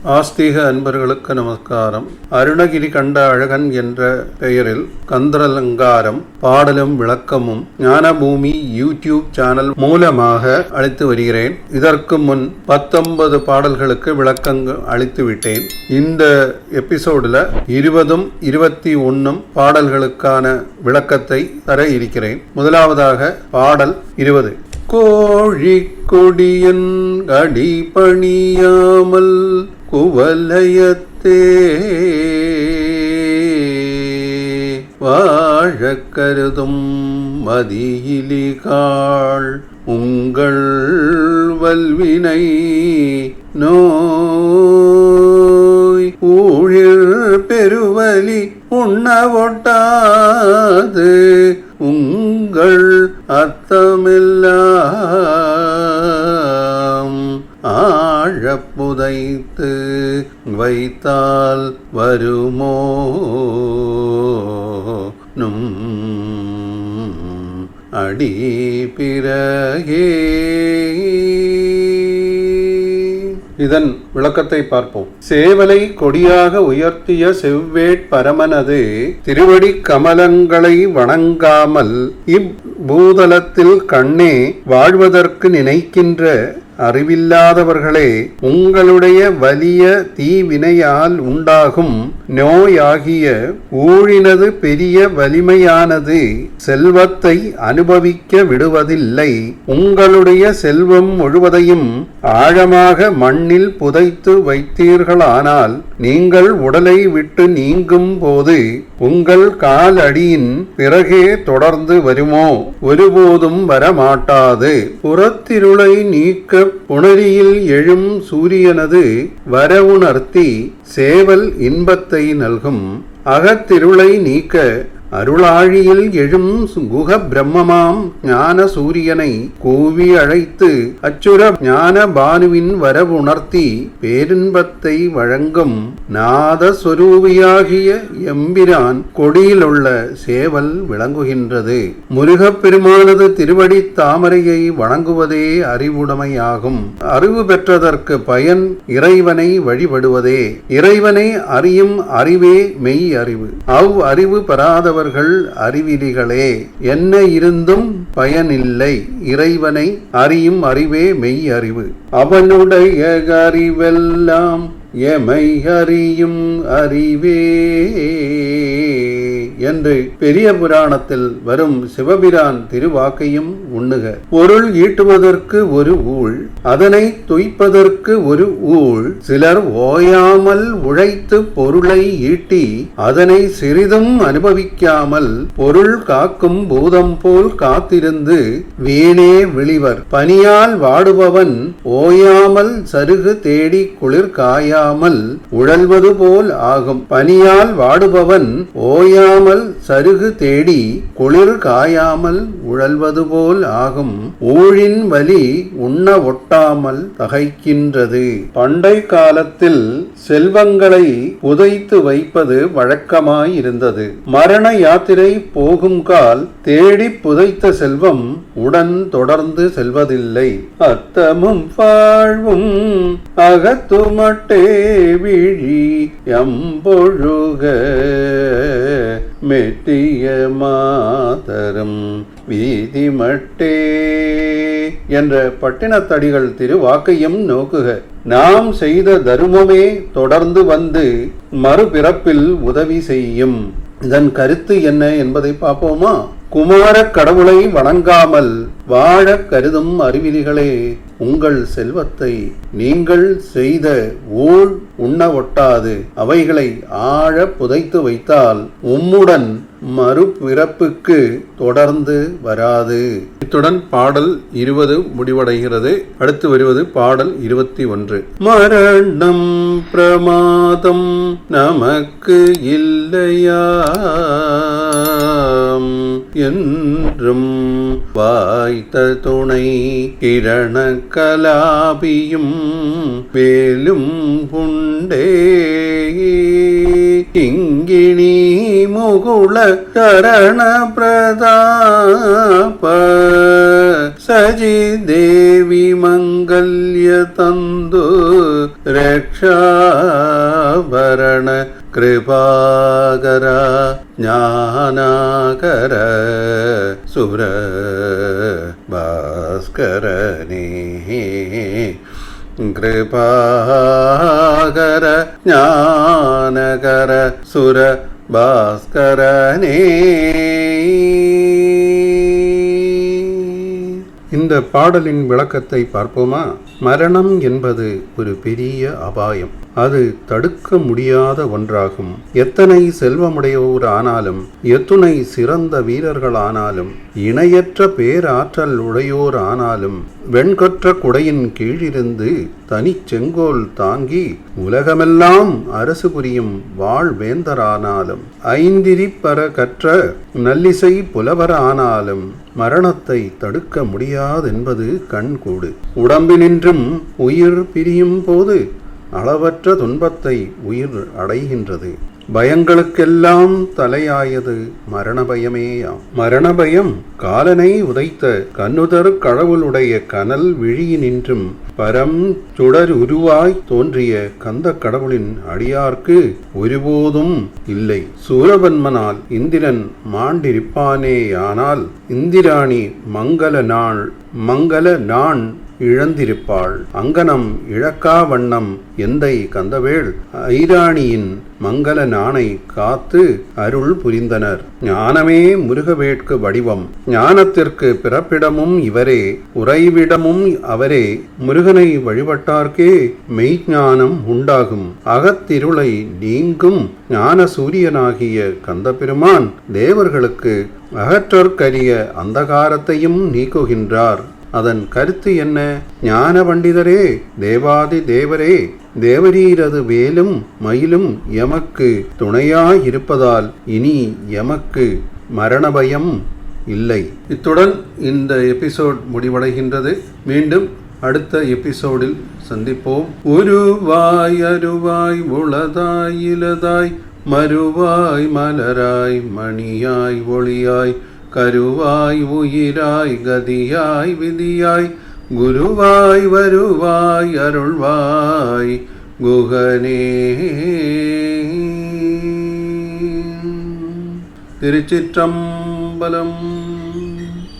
ஆஸ்திக அன்பர்களுக்கு நமஸ்காரம். அருணகிரி கண்ட அழகன் என்ற பெயரில் கந்தரலங்காரம் பாடலும் விளக்கமும் ஞானபூமி யூடியூப் சேனல் மூலமாக அளித்து வருகிறேன். இதற்கு முன் 19 பாடல்களுக்கு விளக்கங்கள் அளித்து விட்டேன். இந்த எபிசோடில் 20, 21 பாடல்களுக்கான விளக்கத்தை தர இருக்கிறேன். முதலாவதாக பாடல் 20. கோழிக்கொடியன் அடிபணியாமல் குவலயத்தே வாழக் கருதும் மதியிலிகாள் உங்கள் வல்வினை நோய் ஊழில் பெருவலி உண்ணவொட்டாது உங்கள் அர்த்தமெல்லாம் ஆழப்புதைத்து வைத்தால் வருமோ நும் அடி பிறகே. இதன் விளக்கத்தை பார்ப்போம். சேவலை கொடியாக உயர்த்திய செவ்வேட் பரமனது திருவடி கமலங்களை வணங்காமல் இப்பூதலத்தில் கண்ணே வாழ்வதற்கு நினைக்கின்ற அறிவில்லாதவர்களே, உங்களுடைய வலிய தீவினையால் உண்டாகும் நோயாகிய ஊழினது பெரிய வலிமையானது செல்வத்தை அனுபவிக்க விடுவதில்லை. உங்களுடைய செல்வம் முழுவதையும் ஆழமாக மண்ணில் புதைத்து வைத்தீர்களானால் நீங்கள் உடலை விட்டு நீங்கும் போது உங்கள் கால் அடியின் பிறகே தொடர்ந்து வருமோ? ஒருபோதும் வரமாட்டாது. புறத்திருளை நீக்க புணரியில் எழும் சூரியனது வரவுணர்த்தி சேவல் இன்பத்தை நல்கும். அகத்திருளை நீக்க அருளாழியில் எழும் குக பிரம்மமாம் ஞான சூரியனை கூவி அழைத்து அச்சுர ஞான பானுவின் வரவுணர்த்தி பேரின்பத்தை வழங்கும் நாதஸ்வரூபியாகிய எம்பிரான் கொடியிலுள்ள சேவல் விளங்குகின்றது. முருகப்பெருமானது திருவடி தாமரையை வணங்குவதே அறிவுடைமையாகும். அறிவு பெற்றதற்கு பயன் இறைவனை வழிபடுவதே. இறைவனை அறியும் அறிவே மெய் அறிவு. அறிவு பெறாதவர் அறிவிலிகளே. என்ன இருந்தும் பயனில்லை. இறைவனை அறியும் அறிவே மெய் அறிவு. அவனுடைய அறிவெல்லாம் எமை அறியும் அறிவே என்று பெரிய புராணத்தில் வரும் சிவபிரான் திருவாக்கையும் உண்ணுக. பொருள் ஈட்டுவதற்கு ஒரு ஊழ், அதனை துய்ப்பதற்கு ஒரு ஊழ். சிலர் ஓயாமல் உழைத்து பொருளை ஈட்டி அதனை சிறிதும் அனுபவிக்காமல் பொருள் காக்கும் பூதம் போல் காத்திருந்து வீணே விழிவர். பனியால் வாடுபவன் ஓயாமல் சருகு தேடி குளிர் காயாமல் உழல்வது போல் ஆகும். பனியால் வாடுபவன் ஓயாமல் சருகு தேடி குளிர் காயாமல் உழல்வது போல் ஆகும். ஊழின் வலி உண்ண ஒட்டாமல் தகைக்கின்றது. பண்டை காலத்தில் செல்வங்களை புதைத்து வைப்பது வழக்கமாயிருந்தது. மரண யாத்திரை போகும் கால் தேடி புதைத்த செல்வம் உடன் தொடர்ந்து செல்வதில்லை. அத்தமும் வாழ்வும் அகத்துமட்டே விழி எம்பொழுக மெட்டிய மாதரம் வீதிமட்டே என்ற பட்டினத்தடிகள் திருவாக்கையும் நோக்குக. நாம் செய்த தருமமே தொடர்ந்து வந்து மறுபிறப்பில் உதவி செய்யும். இதன் கருத்து என்ன என்பதை பார்ப்போமா? குமார கடவுளை வணங்காமல் வாழ கருதும் அறிவிலிகளே, உங்கள் செல்வத்தை நீங்கள் செய்த ஊழ் உண்ண ஒட்டாது. அவைகளை ஆழ புதைத்து வைத்தால் உம்முடன் மறுபிறப்புக்கு தொடர்ந்து வராது. இத்துடன் பாடல் 20 முடிவடைகிறது. அடுத்து வருவது பாடல் 21. மரணம் பிரமாதம் நமக்கு இல்லையா என்றும் வாய்த்த துணை கிரண கலாபியும் வேலும் புண்டே கிங்கிணி முகுள கரண பிரதாப சஜி தேவி மங்கல்ய தந்து ரக்ஷா கிருபாகர ஞானாகர சுர பாஸ்கரனே கிருபாகர ஞானகர சுர பாஸ்கரனே. இந்த பாடலின் விளக்கத்தை பார்ப்போமா? மரணம் என்பது ஒரு பெரிய அபாயம். அது தடுக்க முடியாத ஒன்றாகும். எத்தனை செல்வமுடையோர் ஆனாலும், எத்துணை சிறந்த வீரர்கள் ஆனாலும், இணையற்ற பேராற்றல் உடையோர் ஆனாலும், வெண்கொற்ற குடையின் கீழிருந்து தனி செங்கோல் தாங்கி உலகமெல்லாம் அரசு புரியும் வாழ்வேந்தரானாலும், ஐந்திரிப்பற கற்ற நல்லிசை புலவர் ஆனாலும் மரணத்தை தடுக்க முடியாதென்பது கண்கூடு. உடம்பினின்றும் உயிர் பிரியும் போது அளவற்ற துன்பத்தை உயிர் அடைகின்றது. பயங்களுக்கெல்லாம் தலையாயது மரண பயமேயாம். மரண பயம் காலனை உதைத்த கண்ணுதர் கடவுளுடைய கனல் விழியினின்றும் பரம் சுடர் உருவாய் தோன்றிய கந்த கடவுளின் அடியார்க்கு ஒருபோதும் இல்லை. சூரபன்மனால் இந்திரன் மாண்டிருப்பானேயானால் இந்திராணி மங்கள நாள் இழந்திருப்பாள். அங்கனம் இழக்கா வண்ணம் எந்தை கந்தவேள் ஐராணியின் மங்கள நாணை காத்து அருள் புரிந்தனர். ஞானமே முருகவேட்கு வடிவம், ஞானத்திற்கு பிறப்பிடமும் இவரே, உறைவிடமும் அவரே. முருகனை வழிபட்டார்க்கே மெய்ஞானம் உண்டாகும். அகத்திருளை நீங்கும் ஞான சூரியனாகிய கந்தபெருமான் தேவர்களுக்கு அகற்றற்கரிய அந்தகாரத்தையும் நீக்குகின்றார். அதன் கருத்து என்ன? ஞான பண்டிதரே, தேவாதி தேவரே, தேவரீரது வேலும் மயிலும் எமக்கு துணையாயிருப்பதால் இனி எமக்கு மரண பயம் இல்லை. இத்துடன் இந்த எபிசோட் முடிவடைகின்றது. மீண்டும் அடுத்த எபிசோடில் சந்திப்போம். உருவாய் அருவாய் உளதாய் இலதாய் மறுவாய் மலராய் மணியாய் ஒளியாய் கருவாய் உயிராய் கதியாய் விதியாய் குருவாய் வருவாய் அருள்வாய் குகனே. திருச்சிற்றம்பலம்.